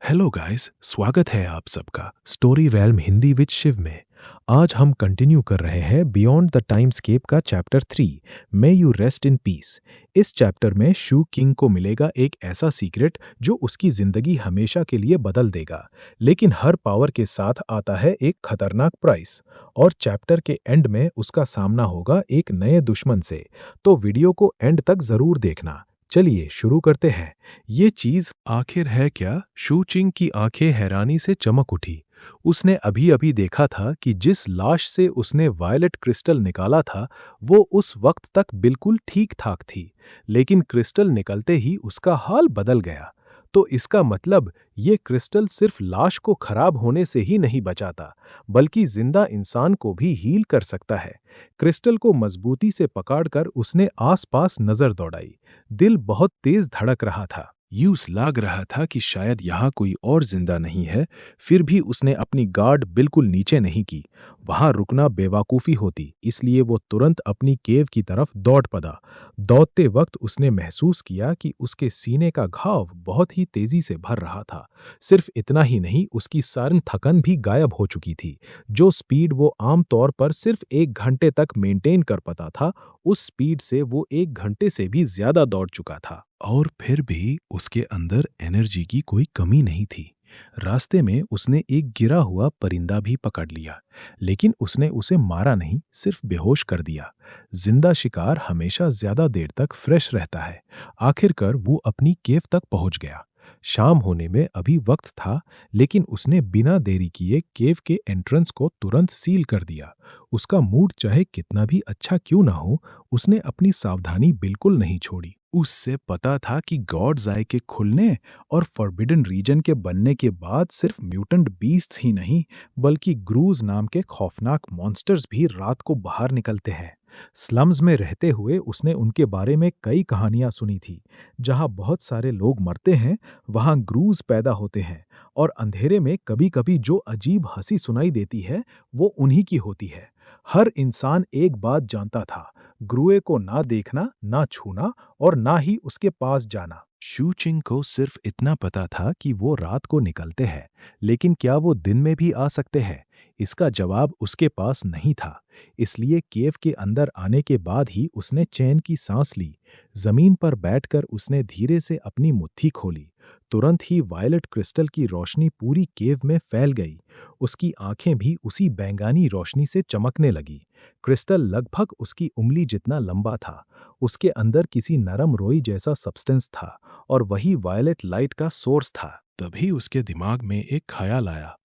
Hello guys, स्वागत है आप सबका story realm Hindi with Shiv में। आज हम कंटिन्यू कर रहे हैं बियॉन्ड द टाइमस्केप का chapter 3, may you rest in peace. इस चैप्टर में शू किंग को मिलेगा एक ऐसा सीक्रेट जो उसकी जिंदगी हमेशा के लिए बदल देगा। लेकिन हर पावर के साथ आता है एक खतरनाक प्राइस, और चैप्टर के एंड में उसका सामना होगा एक नए दुश्मन से। तो वीडियो को एंड तक जरूर देखना। चलिए शुरू करते हैं। ये चीज आखिर है क्या? शू चिंग की आंखें हैरानी से चमक उठी। उसने अभी अभी देखा था कि जिस लाश से उसने वायलेट क्रिस्टल निकाला था वो उस वक्त तक बिल्कुल ठीक ठाक थी, लेकिन क्रिस्टल निकलते ही उसका हाल बदल गया। तो इसका मतलब ये क्रिस्टल सिर्फ लाश को खराब होने से ही नहीं बचाता, बल्कि जिंदा इंसान को भी हील कर सकता है। क्रिस्टल को मजबूती से पकड़कर उसने आसपास नजर दौड़ाई। दिल बहुत तेज धड़क रहा था। यूं लग रहा था कि शायद यहाँ कोई और जिंदा नहीं है। फिर भी उसने अपनी गार्ड बिल्कुल नीचे नहीं की। वहां रुकना बेवकूफ़ी होती, इसलिए वो तुरंत अपनी केव की तरफ दौड़ पड़ा। दौड़ते वक्त उसने महसूस किया कि उसके सीने का घाव बहुत ही तेजी से भर रहा था। सिर्फ इतना ही नहीं, उसकी सारी थकन भी गायब हो चुकी थी। जो स्पीड वो आम तौर पर सिर्फ 1 घंटे तक मेंटेन कर पाता था, उस स्पीड से वो 1 घंटे से भी ज्यादा दौड़ चुका था। और फिर भी उसके अंदर एनर्जी की कोई कमी नहीं थी। रास्ते में उसने एक गिरा हुआ परिंदा भी पकड़ लिया, लेकिन उसने उसे मारा नहीं, सिर्फ बेहोश कर दिया। जिंदा शिकार हमेशा ज्यादा देर तक फ्रेश रहता है। आखिरकार वो अपनी केव तक पहुंच गया। शाम होने में अभी वक्त था, लेकिन उसने बिना देरी किए केव के एंट्रेंस को तुरंत सील कर दिया। उसका मूड चाहे कितना भी अच्छा क्यों ना हो, उसने अपनी सावधानी बिल्कुल नहीं छोड़ी। उससे पता था कि गॉड्स आई के खुलने और फॉरबिडन रीजन के बनने के बाद सिर्फ म्यूटेंट बीस्ट्स ही नहीं, बल्कि ग्रूज नाम के खौफनाक मॉन्स्टर्स भी रात को बाहर निकलते हैं। स्लम्स में रहते हुए उसने उनके बारे में कई कहानियां सुनी थी। जहां बहुत सारे लोग मरते हैं, वहां ग्रूज पैदा होते हैं, और अंधेरे में कभी कभी जो अजीब हंसी सुनाई देती है वो उन्हीं की होती है। हर इंसान एक बात जानता था, ग्रुए को ना देखना, ना छूना, और ना ही उसके पास जाना। शू चिंग को सिर्फ इतना पता था कि वो रात को निकलते हैं, लेकिन क्या वो दिन में भी आ सकते हैं? इसका जवाब उसके पास नहीं था। इसलिए केव के अंदर आने के बाद ही उसने चैन की सांस ली। जमीन पर बैठकर उसने धीरे से अपनी मुट्ठी खोली। तुरंत ही वायलेट क्रिस्टल की रोशनी पूरी केव में फैल गई। उसकी आंखें भी उसी बैंगानी रोशनी से चमकने लगी। क्रिस्टल लगभग उसकी उंगली जितना लंबा था। उसके अंदर किसी नरम रोई जैसा सब्सटेंस था, और वही वायलेट लाइट का सोर्स था। तभी उसके दिमाग में एक ख्याल आया,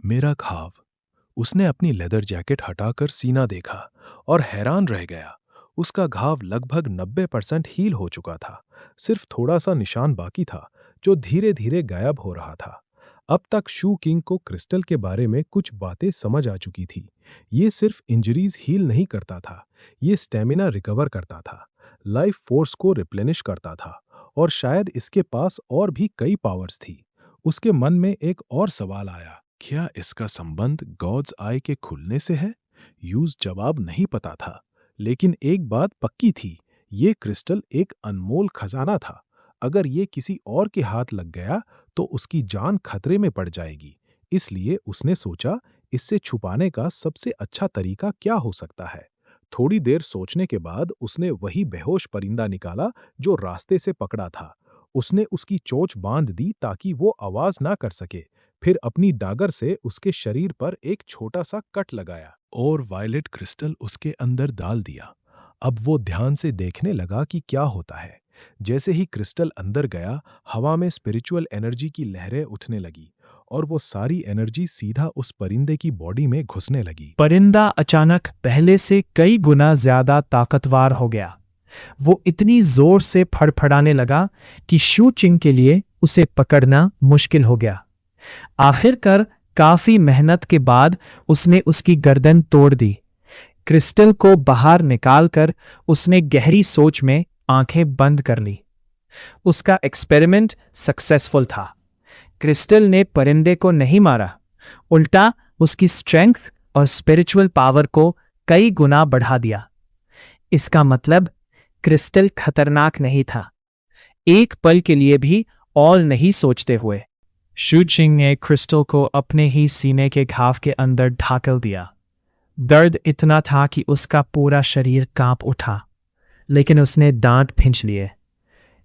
मेरा घाव। उसने अपनी लेदर जैकेट हटाकर सीना देखा और हैरान रह गया। उसका घाव लगभग 90% हील हो चुका था। सिर्फ थोड़ा सा निशान बाकी था, जो धीरे धीरे गायब हो रहा था। अब तक शू किंग को क्रिस्टल के बारे में कुछ बातें समझ आ चुकी थी। ये सिर्फ इंजरीज हील नहीं करता था, ये स्टेमिना रिकवर करता था, लाइफ फोर्स को रिप्लेनिश करता था, और शायद इसके पास और भी कई पावर्स थी। उसके मन में एक और सवाल आया, क्या इसका संबंध गॉड्स आई के खुलने से है? यूज जवाब नहीं पता था, लेकिन एक बात पक्की थी, ये क्रिस्टल एक अनमोल खजाना था। अगर ये किसी और के हाथ लग गया तो उसकी जान खतरे में पड़ जाएगी। इसलिए उसने सोचा, इससे छुपाने का सबसे अच्छा तरीका क्या हो सकता है। थोड़ी देर सोचने के बाद उसने वही बेहोश परिंदा निकाला जो रास्ते से पकड़ा था। उसने उसकी चोंच बांध दी ताकि वो आवाज ना कर सके। फिर अपनी डागर से उसके शरीर पर एक छोटा सा कट लगाया और वायलेट क्रिस्टल उसके अंदर डाल दिया। अब वो ध्यान से देखने लगा कि क्या होता है। जैसे ही क्रिस्टल अंदर गया, हवा में स्पिरिचुअल एनर्जी की लहरें उठने लगी, और वो सारी एनर्जी सीधा उस परिंदे की बॉडी में घुसने लगी। परिंदा अचानक पहले से कई गुना ज्यादा ताकतवर हो गया। वो इतनी जोर से फड़फड़ाने लगा कि शू चिंग के लिए उसे पकड़ना मुश्किल हो गया। आखिरकार काफी मेहनत के बाद उसने उसकी गर्दन तोड़ दी। क्रिस्टल को बाहर निकालकर उसने गहरी सोच में आंखें बंद कर ली। उसका एक्सपेरिमेंट सक्सेसफुल था। क्रिस्टल ने परिंदे को नहीं मारा, उल्टा उसकी स्ट्रेंथ और स्पिरिचुअल पावर को कई गुना बढ़ा दिया। इसका मतलब क्रिस्टल खतरनाक नहीं था। एक पल के लिए भी और नहीं सोचते हुए शू चिंग ने क्रिस्टल को अपने ही सीने के घाव के अंदर ढाकल दिया। दर्द इतना था कि उसका पूरा शरीर कांप उठा, लेकिन उसने दांत खींच लिए।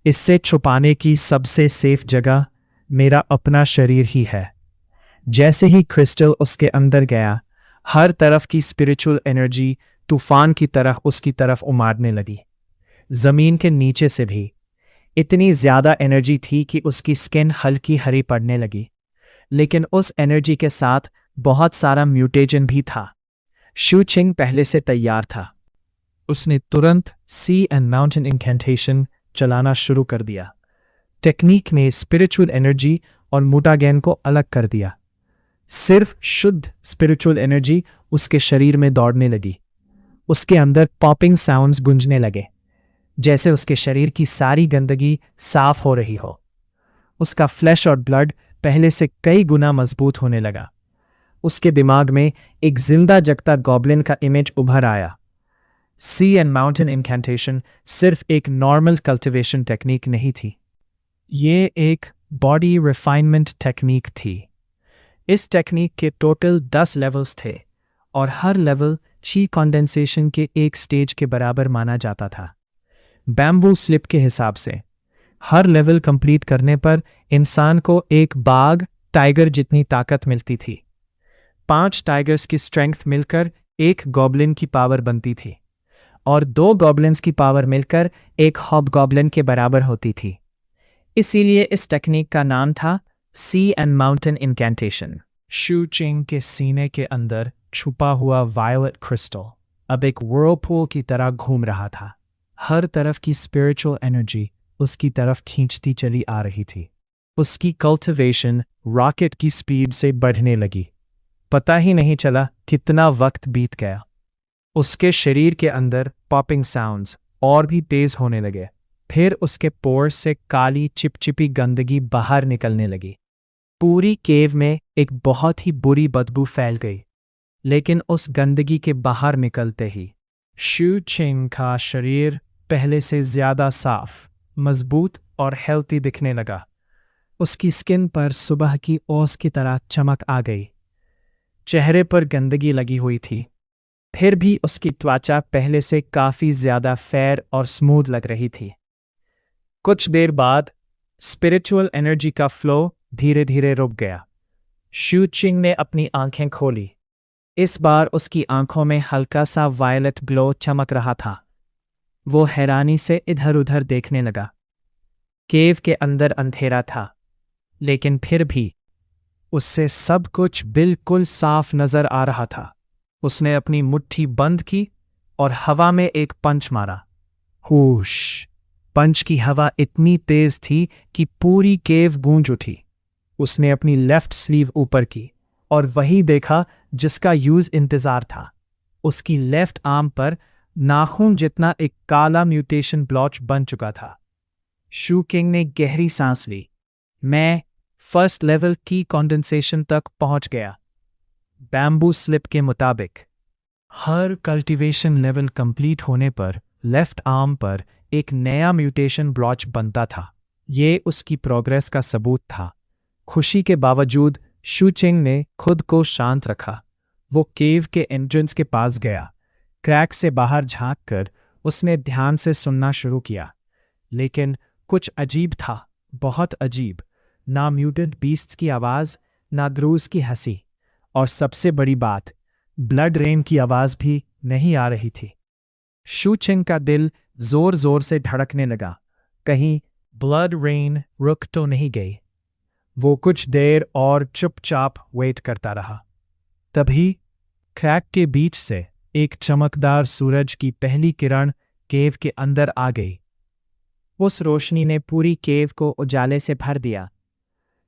इससे छुपाने की सबसे सेफ जगह मेरा अपना शरीर ही है। जैसे ही क्रिस्टल उसके अंदर गया, हर तरफ की स्पिरिचुअल एनर्जी तूफान की तरह उसकी तरफ उमारने लगी। जमीन के नीचे से भी इतनी ज्यादा एनर्जी थी कि उसकी स्किन हल्की हरी पड़ने लगी, लेकिन उस एनर्जी के साथ बहुत सारा म्यूटेजन भी था। शू चिंग पहले से तैयार था। उसने तुरंत सी एंड माउंटेन इंकैंटेशन चलाना शुरू कर दिया। टेक्निक ने स्पिरिचुअल एनर्जी और मुटागेन को अलग कर दिया। सिर्फ शुद्ध स्पिरिचुअल एनर्जी उसके शरीर में दौड़ने लगी। उसके अंदर पॉपिंग साउंड्स गूंजने लगे, जैसे उसके शरीर की सारी गंदगी साफ हो रही हो। उसका फ्लैश और ब्लड पहले से कई गुना मजबूत होने लगा। उसके दिमाग में एक जिंदा जगता गॉब्लिन का इमेज उभर आया। सी एंड माउंटेन इंकैंटेशन सिर्फ एक नॉर्मल कल्टिवेशन टेक्निक नहीं थी, ये एक बॉडी रिफाइनमेंट टेक्निक थी। इस टेक्निक के टोटल 10 लेवल्स थे और हर लेवल ची कंडेंसेशन के एक स्टेज के बराबर माना जाता था। बैम्बू स्लिप के हिसाब से हर लेवल कंप्लीट करने पर इंसान को एक बाघ टाइगर जितनी ताकत मिलती थी। 5 टाइगर्स की स्ट्रेंथ मिलकर एक गॉब्लिन की पावर बनती थी और 2 गॉब्लिन्स की पावर मिलकर एक हॉबगॉब्लिन के बराबर होती थी। इसीलिए इस टेक्निक का नाम था सी एंड माउंटेन इंकैंटेशन। शू चिंग के सीने के अंदर छुपा हुआ वायलेट क्रिस्टल अब एक व्हर्लपूल की तरह घूम रहा था। हर तरफ की स्पिरिचुअल एनर्जी उसकी तरफ खींचती चली आ रही थी। उसकी कल्टिवेशन रॉकेट की स्पीड से बढ़ने लगी। पता ही नहीं चला कितना वक्त बीत गया। उसके शरीर के अंदर पॉपिंग साउंड्स और भी तेज होने लगे। फिर उसके पोर्स से काली चिपचिपी गंदगी बाहर निकलने लगी। पूरी केव में एक बहुत ही बुरी बदबू फैल गई। लेकिन उस गंदगी के बाहर निकलते ही शू चिंग का शरीर पहले से ज्यादा साफ, मजबूत और हेल्थी दिखने लगा। उसकी स्किन पर सुबह की ओस की तरह चमक आ गई। चेहरे पर गंदगी लगी हुई थी, फिर भी उसकी त्वचा पहले से काफी ज्यादा फेयर और स्मूथ लग रही थी। कुछ देर बाद स्पिरिचुअल एनर्जी का फ्लो धीरे धीरे रुक गया। शू चिंग ने अपनी आंखें खोली। इस बार उसकी आंखों में हल्का सा वायलेट ग्लो चमक रहा था। वो हैरानी से इधर उधर देखने लगा। केव के अंदर अंधेरा था, लेकिन फिर भी उससे सब कुछ बिल्कुल साफ नजर आ रहा था। उसने अपनी मुट्ठी बंद की और हवा में एक पंच मारा। हुश! पंच की हवा इतनी तेज थी कि पूरी केव गूंज उठी। उसने अपनी लेफ्ट स्लीव ऊपर की और वही देखा जिसका यूज इंतजार था। उसकी लेफ्ट आर्म पर नाखून जितना एक काला म्यूटेशन ब्लॉच बन चुका था। शू किंग ने गहरी सांस ली। मैं फर्स्ट लेवल की कंडेंसेशन तक पहुंच गया। बैम्बू स्लिप के मुताबिक हर कल्टीवेशन लेवल कंप्लीट होने पर लेफ्ट आर्म पर एक नया म्यूटेशन ब्लॉच बनता था। ये उसकी प्रोग्रेस का सबूत था। खुशी के बावजूद शू चिंग ने खुद को शांत रखा। वो केव के एंट्रेंस के पास गया। क्रैक से बाहर झांककर उसने ध्यान से सुनना शुरू किया, लेकिन कुछ अजीब था, बहुत अजीब। ना म्यूटेड बीस्ट्स की आवाज़, ना ड्रूज की हंसी, और सबसे बड़ी बात, ब्लड रेन की आवाज़ भी नहीं आ रही थी। शू चिंग का दिल जोर जोर से धड़कने लगा। कहीं ब्लड रेन रुक तो नहीं गई। वो कुछ देर और चुपचाप वेट करता रहा। तभी क्रैक के बीच से एक चमकदार सूरज की पहली किरण केव के अंदर आ गई। उस रोशनी ने पूरी केव को उजाले से भर दिया।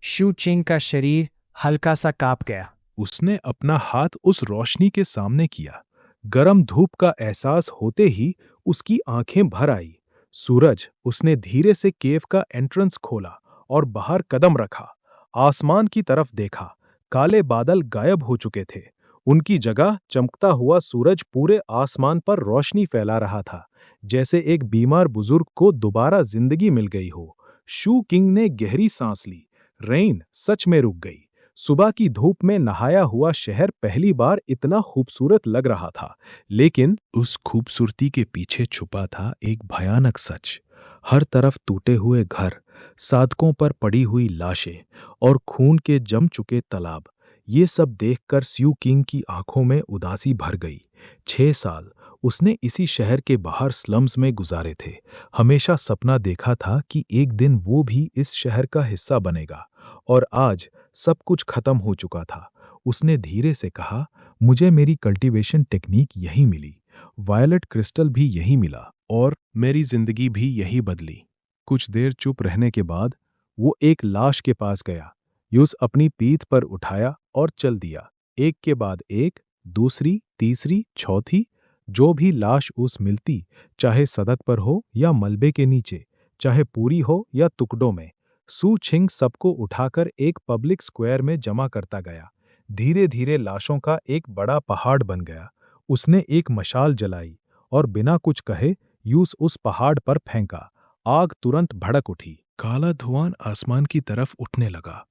शू चिंग का शरीर हल्का सा कांप गया। उसने अपना हाथ उस रोशनी के सामने किया। गरम धूप का एहसास होते ही उसकी आंखें भर आई। सूरज! उसने धीरे से केव का एंट्रेंस खोला और बाहर कदम रखा। आसमान की तरफ देखा। काले बादल गायब हो चुके थे। उनकी जगह चमकता हुआ सूरज पूरे आसमान पर रोशनी फैला रहा था, जैसे एक बीमार बुजुर्ग को दोबारा जिंदगी मिल गई हो। शू किंग ने गहरी सांस ली। रेन सच में रुक गई। सुबह की धूप में नहाया हुआ शहर पहली बार इतना खूबसूरत लग रहा था, लेकिन उस खूबसूरती के पीछे छुपा था एक भयानक सच। हर तरफ टूटे हुए घर, सड़कों पर पड़ी हुई लाशें और खून के जम चुके तालाब। ये सब देखकर स्यू किंग की आंखों में उदासी भर गई। 6 साल उसने इसी शहर के बाहर स्लम्स में गुजारे थे। हमेशा सपना देखा था कि एक दिन वो भी इस शहर का हिस्सा बनेगा, और आज सब कुछ खत्म हो चुका था। उसने धीरे से कहा, मुझे मेरी कल्टीवेशन टेक्निक यहीं मिली, वायलेट क्रिस्टल भी यहीं मिला, और मेरी जिंदगी भी यही बदली। कुछ देर चुप रहने के बाद वो एक लाश के पास गया, यूस अपनी पीठ पर उठाया और चल दिया। एक के बाद एक, दूसरी, तीसरी, चौथी, जो भी लाश उस मिलती, चाहे सड़क पर हो या मलबे के नीचे, चाहे पूरी हो या टुकड़ों में, सू छिंग सबको उठाकर एक पब्लिक स्क्वायर में जमा करता गया। धीरे धीरे लाशों का एक बड़ा पहाड़ बन गया। उसने एक मशाल जलाई और बिना कुछ कहे यूस उस पहाड़ पर फेंका। आग तुरंत भड़क उठी। काला धुआं आसमान की तरफ उठने लगा।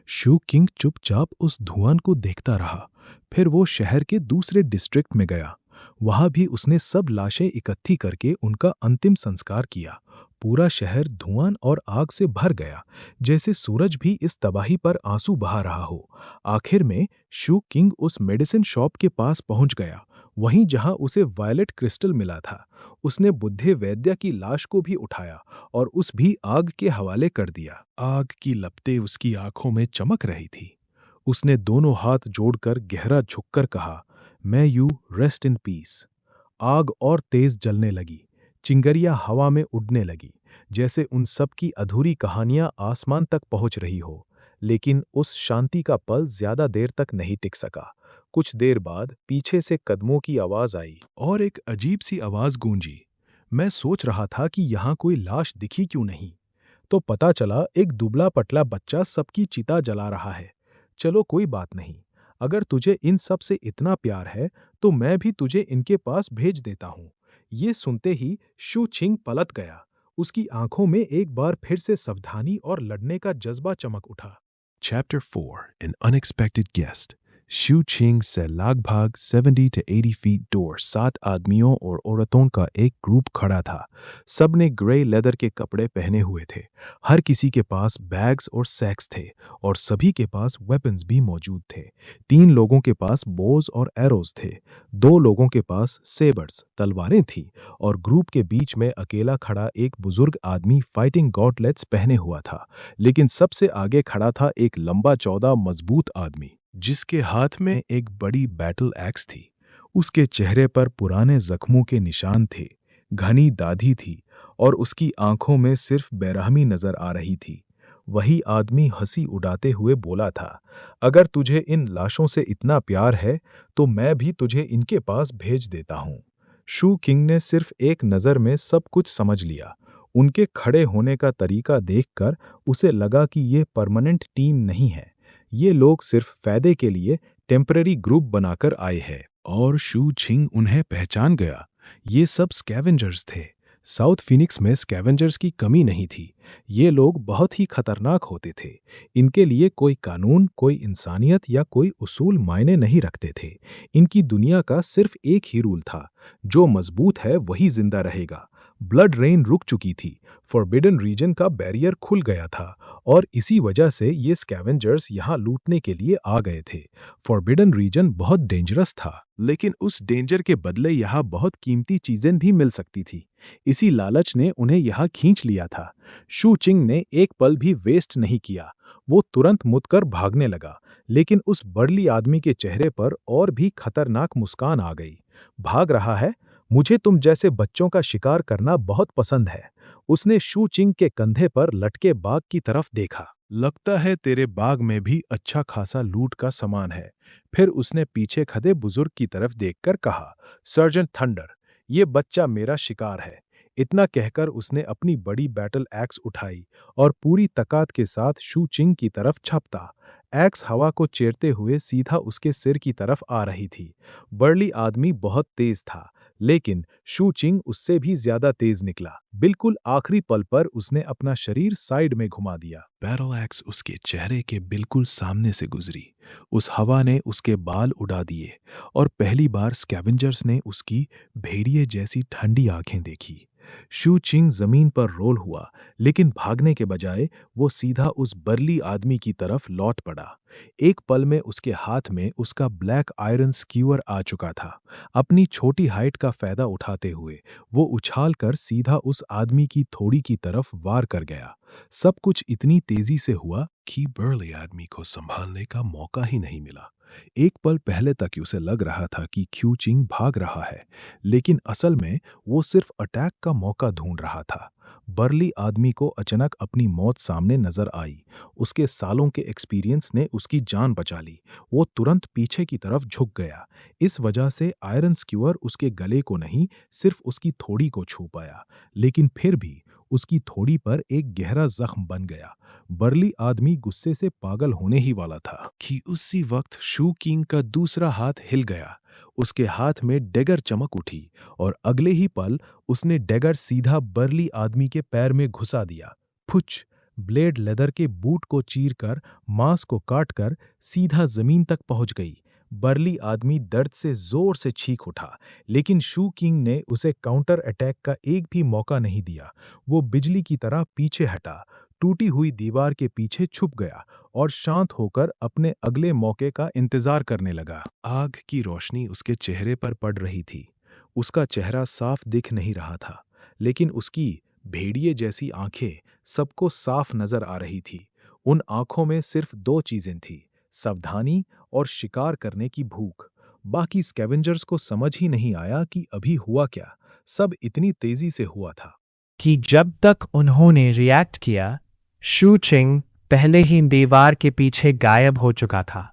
शू किंग चुपचाप उस धुआं को देखता रहा। फिर वो शहर के दूसरे डिस्ट्रिक्ट में गया। वहां भी उसने सब लाशें इकट्ठी करके उनका अंतिम संस्कार किया। पूरा शहर धुआं और आग से भर गया, जैसे सूरज भी इस तबाही पर आंसू बहा रहा हो। आखिर में शू किंग उस मेडिसिन शॉप के पास पहुंच गया, वहीं जहां उसे वायलेट क्रिस्टल मिला था। उसने बुद्धे वैद्य की लाश को भी उठाया और उस भी आग के हवाले कर दिया। आग की लपटें उसकी आंखों में चमक रही थी। उसने दोनों हाथ जोड़कर गहरा झुककर कहा, मैं यू रेस्ट इन पीस। आग और तेज जलने लगी। चिंगारियां हवा में उड़ने लगी, जैसे उन सब की अधूरी कहानियां आसमान तक पहुंच रही हो। लेकिन उस शांति का पल ज्यादा देर तक नहीं टिक सका। कुछ देर बाद पीछे से कदमों की आवाज आई और एक अजीब सी आवाज गूंजी। मैं सोच रहा था कि यहाँ कोई लाश दिखी क्यों नहीं, तो पता चला एक दुबला पतला बच्चा सबकी चिता जला रहा है। चलो कोई बात नहीं, अगर तुझे इन सब से इतना प्यार है तो मैं भी तुझे इनके पास भेज देता हूँ। ये सुनते ही शू छिंग पलट गया। उसकी आंखों में एक बार फिर से सावधानी और लड़ने का जज्बा चमक उठा। Chapter 4 An Unexpected Guest। शू छिंग से लगभग 70 to 80 फीट दूर 7 आदमियों और औरतों का एक ग्रुप खड़ा था। सब ने ग्रे लेदर के कपड़े पहने हुए थे। हर किसी के पास बैग्स और सैक्स थे, और सभी के पास वेपन्स भी मौजूद थे। 3 लोगों के पास बोज और एरोज थे। 2 लोगों के पास सेबर्स तलवारें थीं, और ग्रुप के बीच में अकेला खड़ा एक बुजुर्ग आदमी फाइटिंग गॉटलेट्स पहने हुआ था। लेकिन सबसे आगे खड़ा था एक लंबा चौड़ा मजबूत आदमी, जिसके हाथ में एक बड़ी बैटल एक्स थी। उसके चेहरे पर पुराने जख्मों के निशान थे, घनी दाढ़ी थी, और उसकी आंखों में सिर्फ बेरहमी नजर आ रही थी। वही आदमी हंसी उड़ाते हुए बोला था, अगर तुझे इन लाशों से इतना प्यार है तो मैं भी तुझे इनके पास भेज देता हूँ। शू किंग ने सिर्फ एक नज़र में सब कुछ समझ लिया। उनके खड़े होने का तरीका देखकर उसे लगा कि ये परमानेंट टीम नहीं है। ये लोग सिर्फ फायदे के लिए टेम्पररी ग्रुप बनाकर आए हैं। और शू छिंग उन्हें पहचान गया। ये सब स्कैवेंजर्स थे। साउथ फिनिक्स में स्कैवेंजर्स की कमी नहीं थी। ये लोग बहुत ही खतरनाक होते थे। इनके लिए कोई कानून, कोई इंसानियत या कोई उसूल मायने नहीं रखते थे। इनकी दुनिया का सिर्फ एक ही रूल था, जो मजबूत है वही जिंदा रहेगा। ब्लड रेन रुक चुकी थी। फॉरबिडन रीजन का बैरियर खुल गया था, और इसी वजह से ये स्कैवेंजर्स यहाँ लूटने के लिए आ गए थे। फॉरबिडन रीजन बहुत डेंजरस था, लेकिन उस डेंजर के बदले यहाँ बहुत कीमती चीजें भी मिल सकती थी। इसी लालच ने उन्हें यहाँ खींच लिया था। शू चिंग ने एक पल भी वेस्ट नहीं किया। वो तुरंत मुड़कर भागने लगा, लेकिन उस बर्ली आदमी के चेहरे पर और भी खतरनाक मुस्कान आ गई। भाग रहा है? मुझे तुम जैसे बच्चों का शिकार करना बहुत पसंद है। उसने शू चिंग के कंधे पर लटके बाग की तरफ देखा। लगता है तेरे बाग में भी अच्छा खासा लूट का सामान है। फिर उसने पीछे खड़े बुजुर्ग की तरफ देखकर कहा, सर्जेंट थंडर, ये बच्चा मेरा शिकार है। इतना कहकर उसने अपनी बड़ी बैटल एक्स उठाई और पूरी ताकत के साथ शू चिंग की तरफ झपटा। एक्स हवा को चीरते हुए सीधा उसके सिर की तरफ आ रही थी। बर्ली आदमी बहुत तेज था, लेकिन शू चिंग उससे भी ज्यादा तेज निकला। बिल्कुल आखिरी पल पर उसने अपना शरीर साइड में घुमा दिया। बैटल एक्स उसके चेहरे के बिल्कुल सामने से गुजरी। उस हवा ने उसके बाल उड़ा दिए और पहली बार स्कैवेंजर्स ने उसकी भेड़िए जैसी ठंडी आंखें देखी। शू चिंग जमीन पर रोल हुआ, लेकिन भागने के बजाय वो सीधा उस बर्ली आदमी की तरफ लौट पड़ा। एक पल में उसके हाथ में उसका ब्लैक आयरन स्क्यूअर आ चुका था। अपनी छोटी हाइट का फायदा उठाते हुए वो उछाल कर सीधा उस आदमी की थोड़ी की तरफ वार कर गया। सब कुछ इतनी तेजी से हुआ कि बर्ली आदमी को संभालने का मौका ही नहीं मिला। एक पल पहले तक उसे लग रहा था कि ख्यू चिंग भाग रहा है, लेकिन असल में वो सिर्फ अटैक का मौका ढूंढ रहा था। बर्ली आदमी को अचानक अपनी मौत सामने नजर आई। उसके सालों के एक्सपीरियंस ने उसकी जान बचा ली। वो तुरंत पीछे की तरफ झुक गया। इस वजह से आयरन स्क्यूअर उसके गले को नहीं, सिर्फ उसकी थोड़ी को छू पाया, लेकिन फिर भी उसकी थोड़ी पर एक गहरा जख्म बन गया। बर्ली आदमी गुस्से से पागल होने ही वाला था कि उसी वक्त शू किंग का दूसरा हाथ हिल गया। उसके हाथ में डैगर चमक उठी और अगले ही पल उसने डैगर सीधा बर्ली आदमी के पैर में घुसा दिया। फुच! ब्लेड लेदर के बूट को चीरकर, मांस को काटकर सीधा जमीन तक पहुंच गई। बर्ली आदमी दर्द से जोर से चीख उठा, लेकिन शू किंग ने उसे काउंटर अटैक का एक भी मौका नहीं दिया। वो बिजली की तरह पीछे हटा, टूटी हुई दीवार के पीछे छुप गया और शांत होकर अपने अगले मौके का इंतजार करने लगा। आग की रोशनी उसके चेहरे पर पड़ रही थी। उसका चेहरा साफ दिख नहीं रहा था, लेकिन उसकी भेड़िए जैसी आंखें सबको साफ नजर आ रही थी। उन आंखों में सिर्फ दो चीजें थी, सावधानी और शिकार करने की भूख। बाकी स्कैवेंजर्स को समझ ही नहीं आया कि अभी हुआ क्या। सब इतनी तेजी से हुआ था कि जब तक उन्होंने रिएक्ट किया, शू चिंग पहले ही दीवार के पीछे गायब हो चुका था।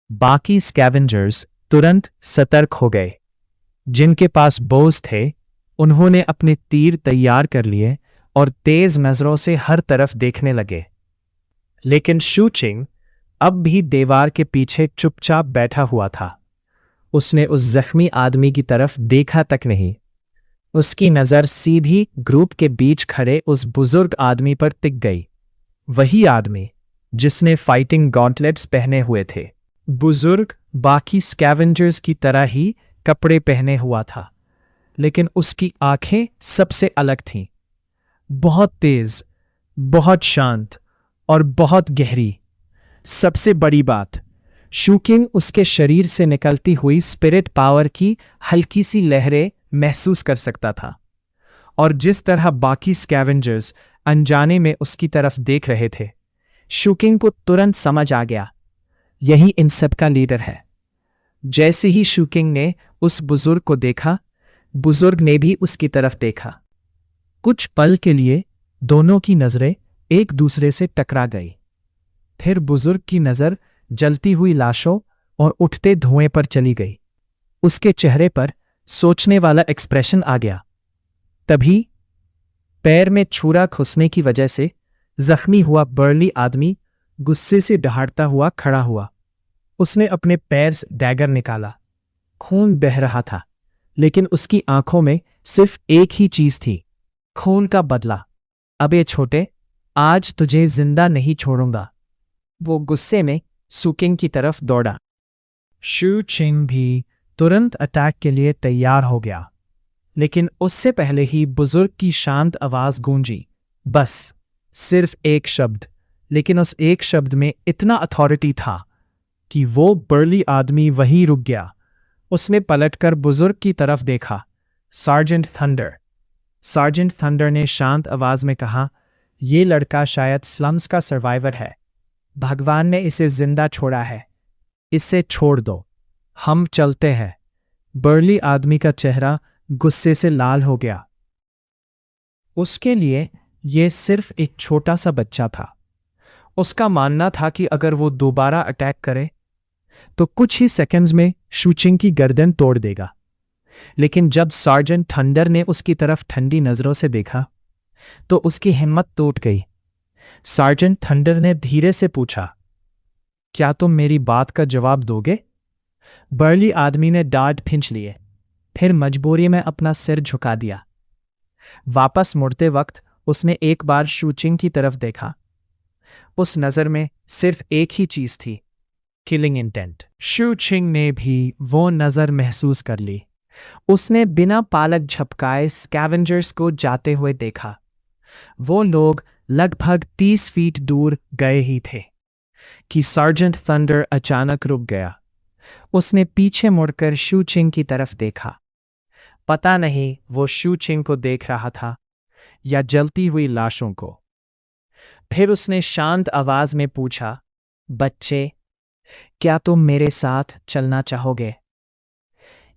बाकी स्कैवेंजर्स तुरंत सतर्क हो गए। जिनके पास बोझ थे, उन्होंने अपने तीर तैयार कर लिए और तेज नजरों से हर तरफ देखने लगे। लेकिन शू चिंग अब भी दीवार के पीछे चुपचाप बैठा हुआ था। उसने उस जख्मी आदमी की तरफ देखा तक नहीं। उसकी नजर सीधी ग्रुप के बीच खड़े उस बुजुर्ग आदमी पर टिक गई। वही आदमी जिसने फाइटिंग गॉन्टलेट्स पहने हुए थे। बुजुर्ग बाकी स्कैवेंजर्स की तरह ही कपड़े पहने हुआ था, लेकिन उसकी आंखें सबसे अलग थीं। बहुत तेज, बहुत शांत और बहुत गहरी। सबसे बड़ी बात, शू किंग उसके शरीर से निकलती हुई स्पिरिट पावर की हल्की सी लहरें महसूस कर सकता था। और जिस तरह बाकी स्कैवेंजर्स अनजाने में उसकी तरफ देख रहे थे, शू किंग को तुरंत समझ आ गया, यही इन सब का लीडर है। जैसे ही शू किंग ने उस बुजुर्ग को देखा, बुजुर्ग ने भी उसकी तरफ देखा। कुछ पल के लिए दोनों की नजरें एक दूसरे से टकरा गई। फिर बुजुर्ग की नजर जलती हुई लाशों और उठते धुएं पर चली गई। उसके चेहरे पर सोचने वाला एक्सप्रेशन आ गया। तभी पैर में छुरा घुसने की वजह से जख्मी हुआ बर्ली आदमी गुस्से से दहाड़ता हुआ खड़ा हुआ। उसने अपने पैर से डैगर निकाला। खून बह रहा था, लेकिन उसकी आंखों में सिर्फ एक ही चीज थी, खून का बदला। अबे छोटे, आज तुझे जिंदा नहीं छोड़ूंगा। वो गुस्से में शू किंग की तरफ दौड़ा। शू चिंग भी तुरंत अटैक के लिए तैयार हो गया, लेकिन उससे पहले ही बुजुर्ग की शांत आवाज गूंजी। बस सिर्फ एक शब्द, लेकिन उस एक शब्द में इतना अथॉरिटी था कि वो बर्ली आदमी वहीं रुक गया। उसने पलटकर बुजुर्ग की तरफ देखा। Sergeant thunder. सार्जेंट थंडर ने शांत आवाज में कहा, ये लड़का शायद स्लम्स का सर्वाइवर है। भगवान ने इसे जिंदा छोड़ा है। इसे छोड़ दो, हम चलते हैं। बर्ली आदमी का चेहरा गुस्से से लाल हो गया। उसके लिए यह सिर्फ एक छोटा सा बच्चा था। उसका मानना था कि अगर वो दोबारा अटैक करे तो कुछ ही सेकंड्स में शू चिंग की गर्दन तोड़ देगा। लेकिन जब सार्जेंट थंडर ने उसकी तरफ ठंडी नजरों से देखा तो उसकी हिम्मत टूट गई। सार्जेंट थंडर ने धीरे से पूछा, क्या तुम मेरी बात का जवाब दोगे? बर्ली आदमी ने डांट खींच लिए, फिर मजबूरी में अपना सिर झुका दिया। वापस मुड़ते वक्त उसने एक बार शूचिंग की तरफ देखा। उस नज़र में सिर्फ एक ही चीज थी, किलिंग इंटेंट। शूचिंग ने भी वो नज़र महसूस कर ली। उसने बिना पालक झपकाए स्कैवेंजर्स को जाते हुए देखा। वो लोग लगभग 30 फीट दूर गए ही थे कि सार्जेंट थंडर अचानक रुक गया। उसने पीछे मुड़कर शूचिंग की तरफ देखा। पता नहीं वो शूचिंग को देख रहा था या जलती हुई लाशों को। फिर उसने शांत आवाज में पूछा, बच्चे, क्या तुम मेरे साथ चलना चाहोगे?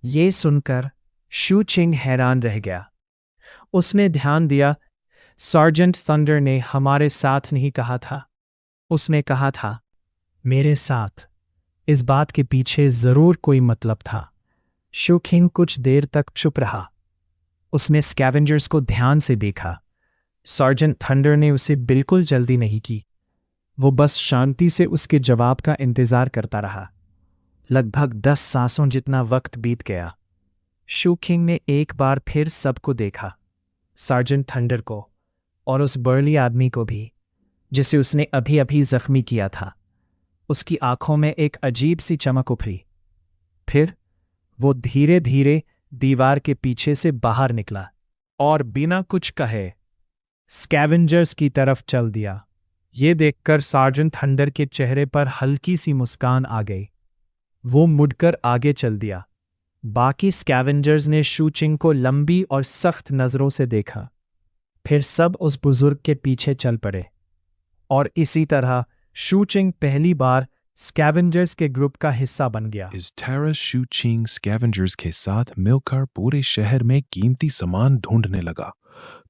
ये सुनकर शूचिंग हैरान रह गया। उसने ध्यान दिया, सार्जेंट थंडर ने हमारे साथ नहीं कहा था, उसने कहा था मेरे साथ। इस बात के पीछे जरूर कोई मतलब था। शूकिंग कुछ देर तक चुप रहा। उसने स्कैवेंजर्स को ध्यान से देखा। सार्जेंट थंडर ने उसे बिल्कुल जल्दी नहीं की। वो बस शांति से उसके जवाब का इंतजार करता रहा। लगभग 10 सांसों जितना वक्त बीत गया। शूकिंग ने एक बार फिर सबको देखा, सार्जेंट थंडर को और उस बर्ली आदमी को भी, जिसे उसने अभी अभी जख्मी किया था। उसकी आंखों में एक अजीब सी चमक उभरी। फिर वो धीरे धीरे दीवार के पीछे से बाहर निकला और बिना कुछ कहे स्कैवेंजर्स की तरफ चल दिया। ये देखकर सार्जेंट थंडर के चेहरे पर हल्की सी मुस्कान आ गई। वो मुड़कर आगे चल दिया। बाकी स्कैवेंजर्स ने शूचिंग को लंबी और सख्त नजरों से देखा। फिर सब उस बुजुर्ग के पीछे चल पड़े और इसी तरह शूचिंग पहली बार स्कैवेंजर्स के ग्रुप का हिस्सा बन गया। इस टेरर शूचिंग स्कैवेंजर्स के साथ मिलकर पूरे शहर में कीमती सामान ढूंढने लगा।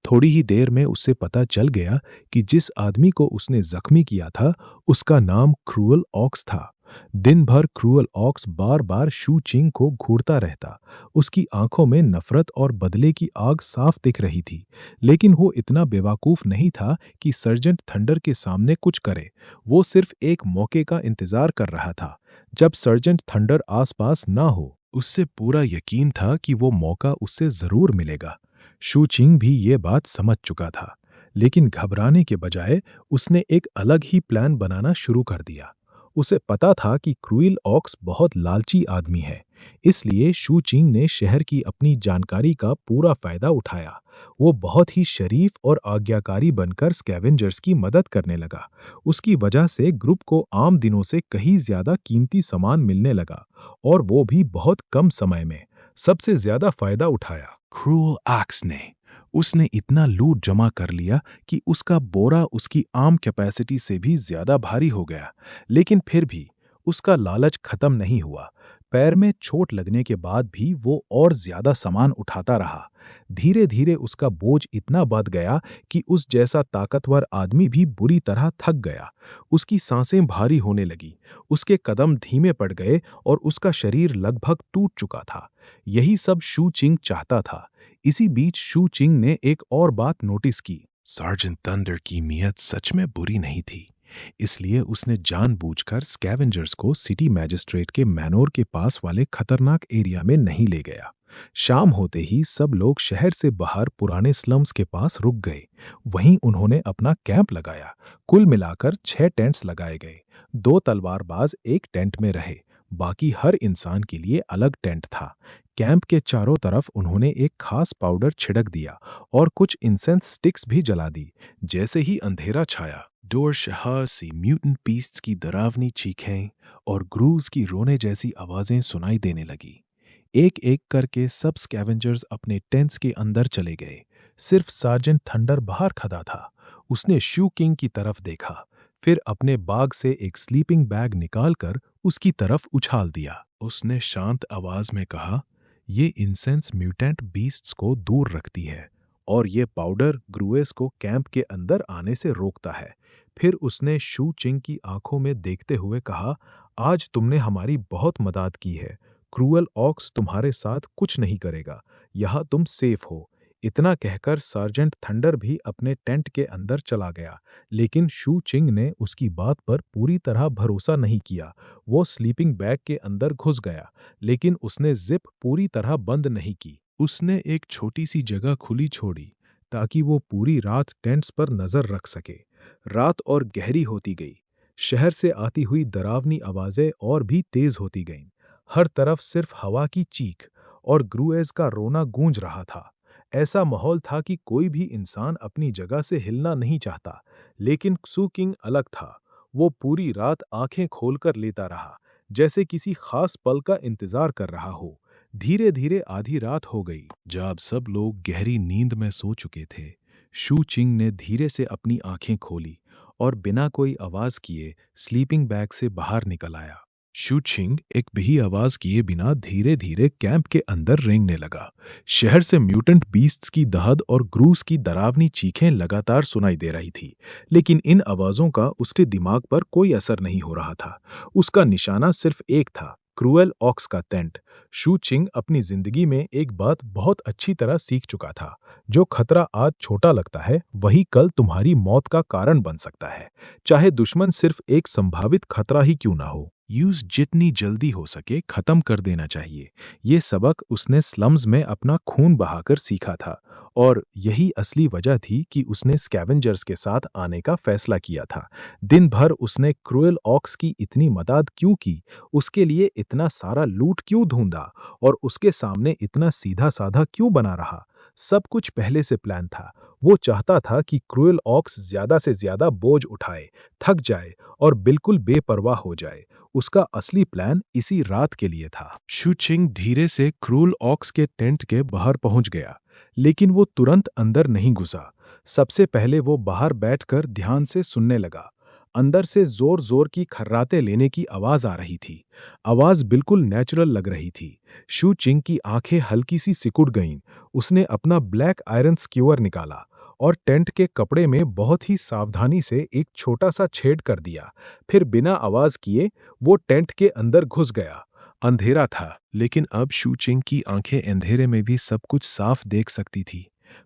थोड़ी ही देर में उसे पता चल गया कि जिस आदमी को उसने जख्मी किया था उसका नाम क्रूअल ऑक्स था। दिन भर क्रूअल ऑक्स बार बार शूचिंग को घूरता रहता। उसकी आंखों में नफरत और बदले की आग साफ दिख रही थी, लेकिन वो इतना बेवकूफ नहीं था कि सर्जेंट थंडर के सामने कुछ करे। वो सिर्फ एक मौके का इंतजार कर रहा था। जब सर्जेंट थंडर आसपास ना हो, उससे पूरा यकीन था कि वो मौका उससे जरूर मिलेगा। शूचिंग भी ये बात समझ चुका था, लेकिन घबराने के बजाय उसने एक अलग ही प्लान बनाना शुरू कर दिया। उसे पता था कि क्रूइल ऑक्स बहुत लालची आदमी है, इसलिए शूचिंग ने शहर की अपनी जानकारी का पूरा फायदा उठाया। वो बहुत ही शरीफ और आज्ञाकारी बनकर स्कैवेंजर्स की मदद करने लगा। उसकी वजह से ग्रुप को आम दिनों से कहीं ज्यादा कीमती सामान मिलने लगा, और वो भी बहुत कम समय में। सबसे ज्यादा फायदा उठाया क्रूअल ऑक्स ने। उसने इतना लूट जमा कर लिया कि उसका बोरा उसकी आम कैपेसिटी से भी ज्यादा भारी हो गया, लेकिन फिर भी उसका लालच खत्म नहीं हुआ। पैर में चोट लगने के बाद भी वो और ज्यादा सामान उठाता रहा। धीरे धीरे उसका बोझ इतना बढ़ गया कि उस जैसा ताकतवर आदमी भी बुरी तरह थक गया। उसकी सांसें भारी होने लगी, उसके कदम धीमे पड़ गए और उसका शरीर लगभग टूट चुका था। यही सब शू चिंग चाहता था। इसी बीच शू चिंग ने एक और बात नोटिस की। सार्जेंट थंडर की नीयत सच में बुरी नहीं थी, इसलिए उसने जानबूझकर स्कैवेंजर्स को सिटी मैजिस्ट्रेट के मैनोर के पास वाले खतरनाक एरिया में नहीं ले गया। शाम होते ही सब लोग शहर से बाहर पुराने स्लम्स के पास रुक गए। वहीं उन्होंने अपना कैंप लगाया। कुल मिलाकर 6 टेंट्स लगाए गए। 2 तलवारबाज एक टेंट में रहे, बाकी हर इंसान के लिए अलग टेंट था। कैंप के चारों तरफ उन्होंने एक खास पाउडर छिड़क दिया और कुछ इंसेंस स्टिक्स भी जला दी। जैसे ही अंधेरा छाया, दूर शहर से म्यूटेंट बीस्ट्स की डरावनी चीखें और ग्रूव्स की रोने जैसी आवाजें सुनाई देने लगी। एक एक करके सब स्कैवेंजर्स अपने टेंट्स के अंदर चले गए। सिर्फ सार्जेंट थंडर बाहर खड़ा था। उसने शू किंग की तरफ देखा, फिर अपने बाग से एक स्लीपिंग बैग निकालकर उसकी तरफ उछाल दिया। उसने शांत आवाज में कहा, ये इंसेंस म्यूटेंट बीस्ट्स को दूर रखती है और ये पाउडर ग्रूएस को कैंप के अंदर आने से रोकता है। फिर उसने शू चिंग की आंखों में देखते हुए कहा, आज तुमने हमारी बहुत मदद की है। क्रूअल ऑक्स तुम्हारे साथ कुछ नहीं करेगा। यहाँ तुम सेफ हो। इतना कहकर सार्जेंट थंडर भी अपने टेंट के अंदर चला गया, लेकिन शू चिंग ने उसकी बात पर पूरी तरह भरोसा नहीं किया। वो स्लीपिंग बैग के अंदर घुस गया, लेकिन उसने जिप पूरी तरह बंद नहीं की। उसने एक छोटी सी जगह खुली छोड़ी ताकि वो पूरी रात टेंट्स पर नजर रख सके। रात और गहरी होती गई। शहर से आती हुई डरावनी आवाजें और भी तेज होती गईं। हर तरफ सिर्फ हवा की चीख और ग्रूएज का रोना गूंज रहा था। ऐसा माहौल था कि कोई भी इंसान अपनी जगह से हिलना नहीं चाहता, लेकिन सू किंग अलग था। वो पूरी रात आंखें खोलकर लेटा रहा, जैसे किसी खास पल का इंतजार कर रहा हो। धीरे धीरे आधी रात हो गई। जब सब लोग गहरी नींद में सो चुके थे, शू चिंग ने धीरे से अपनी आंखें खोली और बिना कोई आवाज किए स्लीपिंग बैग से बाहर निकल आया। शू चिंग एक भी आवाज किए बिना धीरे धीरे कैंप के अंदर रेंगने लगा। शहर से म्यूटेंट बीस्ट्स की दहद और ग्रूस की डरावनी चीखें लगातार सुनाई दे रही थी, लेकिन इन आवाजों का उसके दिमाग पर कोई असर नहीं हो रहा था। उसका निशाना सिर्फ एक था, क्रूएल ऑक्स का टेंट। शू चिंग अपनी जिंदगी में एक बात बहुत अच्छी तरह सीख चुका था, जो खतरा आज छोटा लगता है वही कल तुम्हारी मौत का कारण बन सकता है, चाहे दुश्मन सिर्फ एक संभावित खतरा ही क्यों ना हो। यूज जितनी जल्दी हो सके खत्म कर देना चाहिए। ये सबक उसने स्लम्स में अपना खून बहाकर सीखा था, और यही असली वजह थी कि उसने स्कैवेंजर्स के साथ आने का फैसला किया था। दिन भर उसने क्रूएल ऑक्स की इतनी मदद क्यों की, उसके लिए इतना सारा लूट क्यों ढूंढा और उसके सामने इतना सीधा साधा क्यों बना रहा। सब कुछ पहले से प्लान था। वो चाहता था कि क्रूएल ऑक्स ज्यादा से ज्यादा बोझ उठाए, थक जाए और बिल्कुल बेपरवाह हो जाए। उसका असली प्लान इसी रात के लिए था। शू चिंग धीरे से क्रूएल ऑक्स के टेंट के बाहर पहुंच गया, लेकिन वो तुरंत अंदर नहीं घुसा। सबसे पहले वो बाहर बैठकर ध्यान से सुनने लगा। अंदर से जोर जोर की खर्राटे लेने की आवाज आ रही थी। आवाज बिल्कुल नेचुरल लग रही थी। शू चिंग की आंखें हल्की सी सिकुड़ गईं। उसने अपना ब्लैक आयरन स्क्यूअर निकाला और टेंट के कपड़े में बहुत ही सावधानी से एक छोटा सा छेद कर दिया। फिर बिना आवाज किए वो टेंट के अंदर घुस गया। अंधेरा था, लेकिन अब शू चिंग की आंखें अंधेरे में भी सब कुछ साफ देख सकती थी।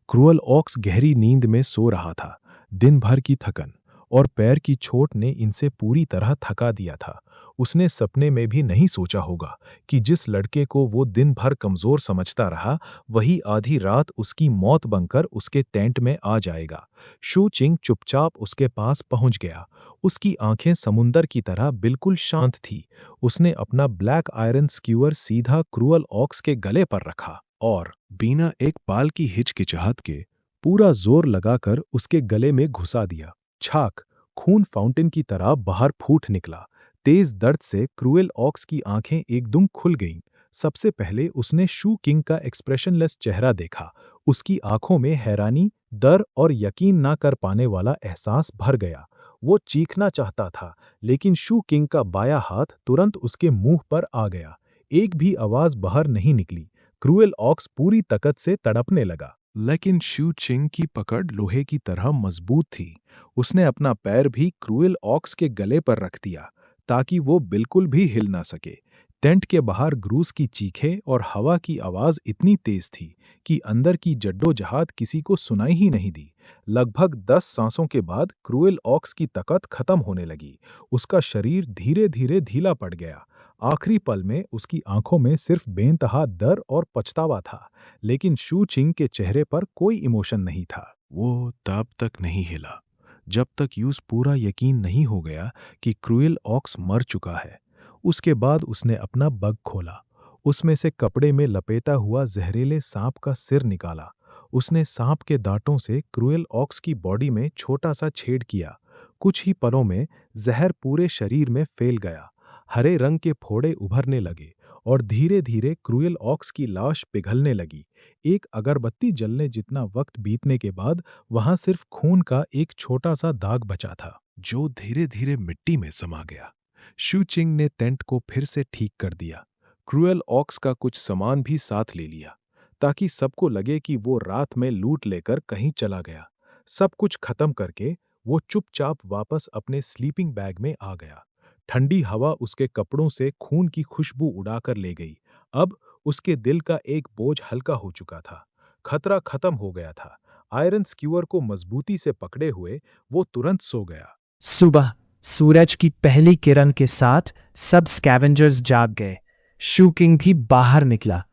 क्रूएल ऑक्स गहरी नींद में सो रहा था। दिन भर की थकन और पैर की चोट ने इनसे पूरी तरह थका दिया था। उसने सपने में भी नहीं सोचा होगा कि जिस लड़के को वो दिन भर कमजोर समझता रहा, वही आधी रात उसकी मौत बनकर उसके टेंट में आ जाएगा। शू चिंग चुपचाप उसके पास पहुंच गया। उसकी आंखें समुंदर की तरह बिल्कुल शांत थी। उसने अपना ब्लैक आयरन स्क्यूअर सीधा क्रूएल ऑक्स के गले पर रखा और बिना एक पाल की हिचकिचाहट के पूरा जोर लगाकर उसके गले में घुसा दिया। छाक खून फाउंटेन की तरह बाहर फूट निकला। तेज दर्द से क्रूएल ऑक्स की आंखें एकदम खुल गईं। सबसे पहले उसने शू किंग का एक्सप्रेशनलेस चेहरा देखा। उसकी आंखों में हैरानी, डर और यकीन ना कर पाने वाला एहसास भर गया। वो चीखना चाहता था, लेकिन शू किंग का बायां हाथ तुरंत उसके मुंह पर आ गया। एक भी आवाज बाहर नहीं निकली। क्रूएल ऑक्स पूरी ताकत से तड़पने लगा, लेकिन शू चिंग की पकड़ लोहे की तरह मजबूत थी। उसने अपना पैर भी क्रूएल ऑक्स के गले पर रख दिया ताकि वो बिल्कुल भी हिल ना सके। टेंट के बाहर ग्रूस की चीखें और हवा की आवाज इतनी तेज थी कि अंदर की जद्दोजहद किसी को सुनाई ही नहीं दी। लगभग 10 सांसों के बाद क्रूएल ऑक्स की ताकत खत्म होने लगी। उसका शरीर धीरे धीरे ढीला पड़ गया। आखिरी पल में उसकी आंखों में सिर्फ बेइंतहा डर और पछतावा था, लेकिन शू चिंग के चेहरे पर कोई इमोशन नहीं था। वो तब तक नहीं हिला जब तक यूज पूरा यकीन नहीं हो गया कि क्रूएल ऑक्स मर चुका है। उसके बाद उसने अपना बग खोला। उसमें से कपड़े में लपेटा हुआ जहरीले सांप का सिर निकाला। उसने सांप के दांतों से क्रूएल ऑक्स की बॉडी में छोटा सा छेद किया। कुछ ही पलों में जहर पूरे शरीर में फैल गया। हरे रंग के फोड़े उभरने लगे और धीरे धीरे क्रूएल ऑक्स की लाश पिघलने लगी। एक अगरबत्ती जलने जितना वक्त बीतने के बाद वहां सिर्फ खून का एक छोटा सा दाग बचा था, जो धीरे धीरे मिट्टी में समा गया। शू चिंग ने टेंट को फिर से ठीक कर दिया। क्रूएल ऑक्स का कुछ सामान भी साथ ले लिया, ताकि सबको लगे कि वो रात में लूट लेकर कहीं चला गया। सब कुछ खत्म करके वो चुपचाप वापस अपने स्लीपिंग बैग में आ गया। ठंडी हवा उसके कपड़ों से खून की खुशबू उड़ाकर ले गई। अब उसके दिल का एक बोझ हल्का हो चुका था। खतरा खत्म हो गया था। आयरन स्क्यूअर को मजबूती से पकड़े हुए वो तुरंत सो गया। सुबह सूरज की पहली किरण के साथ सब स्कैवेंजर्स जाग गए। शू किंग भी बाहर निकला।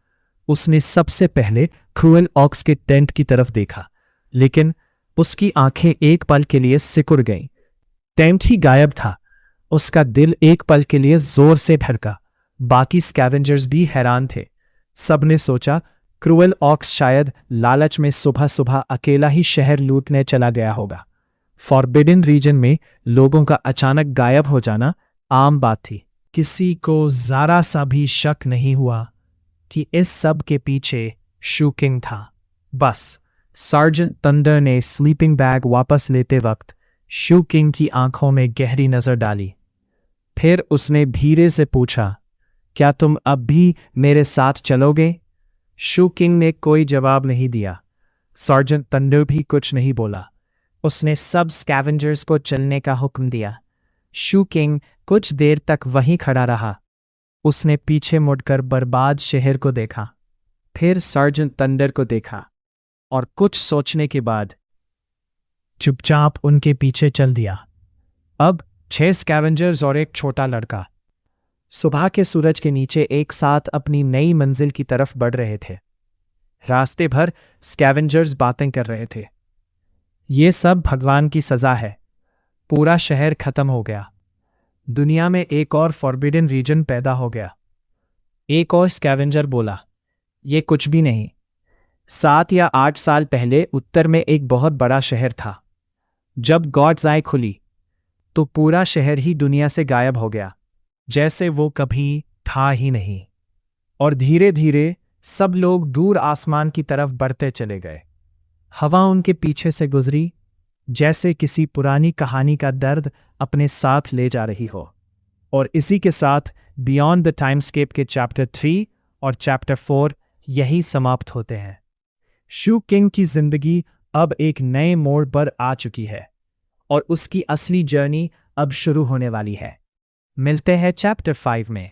उसने सबसे पहले क्रूएल ऑक्स के टेंट की तरफ देखा, लेकिन उसकी आंखें एक पल के लिए सिकुड़ गईं। टेंट ही गायब था। उसका दिल एक पल के लिए जोर से धड़का। बाकी स्कैवेंजर्स भी हैरान थे। सबने सोचा क्रूएल ऑक्स शायद लालच में सुबह सुबह अकेला ही शहर लूटने चला गया होगा। फॉरबिडन रीजन में लोगों का अचानक गायब हो जाना आम बात थी। किसी को जरा सा भी शक नहीं हुआ कि इस सब के पीछे शू किंग था। बस सार्जेंट थंडर ने स्लीपिंग बैग वापस लेते वक्त शू किंग की आंखों में गहरी नजर डाली। फिर उसने धीरे से पूछा, क्या तुम अब भी मेरे साथ चलोगे? शू किंग ने कोई जवाब नहीं दिया। सार्जेंट थंडर भी कुछ नहीं बोला। उसने सब स्कैवेंजर्स को चलने का हुक्म दिया। शू किंग कुछ देर तक वहीं खड़ा रहा। उसने पीछे मुड़कर बर्बाद शहर को देखा, फिर सार्जेंट थंडर को देखा और कुछ सोचने के बाद चुपचाप उनके पीछे चल दिया। अब 6 स्कैवेंजर्स और एक छोटा लड़का सुबह के सूरज के नीचे एक साथ अपनी नई मंजिल की तरफ बढ़ रहे थे। रास्ते भर स्कैवेंजर्स बातें कर रहे थे। ये सब भगवान की सजा है। पूरा शहर खत्म हो गया। दुनिया में एक और फॉरबिडन रीजन पैदा हो गया। एक और स्कैवेंजर बोला, ये कुछ भी नहीं। 7 या 8 साल पहले उत्तर में एक बहुत बड़ा शहर था। जब गॉड्स आई खुली तो पूरा शहर ही दुनिया से गायब हो गया, जैसे वो कभी था ही नहीं। और धीरे धीरे सब लोग दूर आसमान की तरफ बढ़ते चले गए। हवा उनके पीछे से गुजरी, जैसे किसी पुरानी कहानी का दर्द अपने साथ ले जा रही हो। और इसी के साथ बियॉन्ड द टाइमस्केप के चैप्टर 3 और चैप्टर 4 यही समाप्त होते हैं। शू किंग की जिंदगी अब एक नए मोड़ पर आ चुकी है और उसकी असली जर्नी अब शुरू होने वाली है। मिलते हैं चैप्टर 5 में।